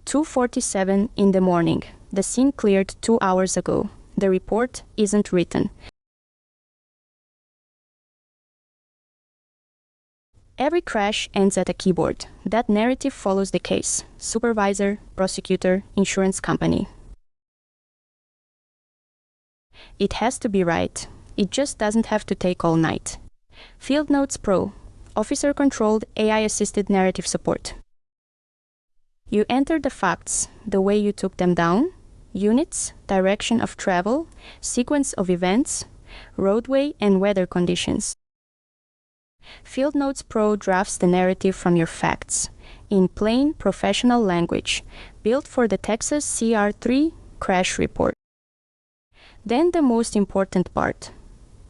2:47 in the morning. The scene cleared 2 hours ago. The report isn't written. Every crash ends at a keyboard. That narrative follows the case: supervisor, prosecutor, insurance company. It has to be right. It just doesn't have to take all night. Field Notes Pro, officer-controlled AI-assisted narrative support. You enter the facts, the way you took them down, units, direction of travel, sequence of events, roadway and weather conditions. Field Notes Pro drafts the narrative from your facts in plain professional language, built for the Texas CR3 crash report. Then the most important part.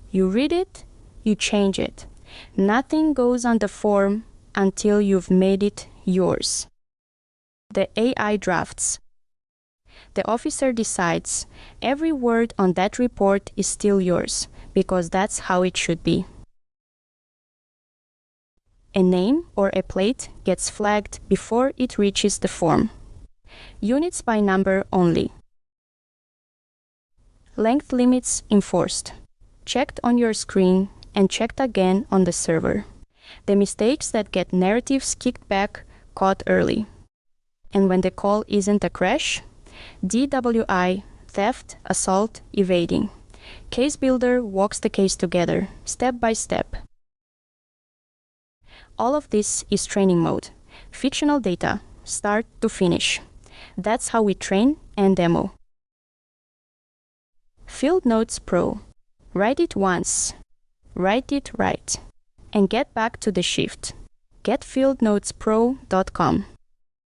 You read it, you change it. Nothing goes on the form until you've made it yours. The AI drafts. The officer decides. Every word on that report is still yours, because that's how it should be. A name or a plate gets flagged before it reaches the form. Units by number only. Length limits enforced. Checked on your screen and checked again on the server. The mistakes that get narratives kicked back caught early. And when the call isn't a crash, DWI, theft, assault, evading. Case Builder walks the case together, step by step. All of this is training mode. Fictional data, start to finish. That's how we train and demo. Field Notes Pro. Write it once. Write it right. And get back to the shift. GetFieldNotesPro.com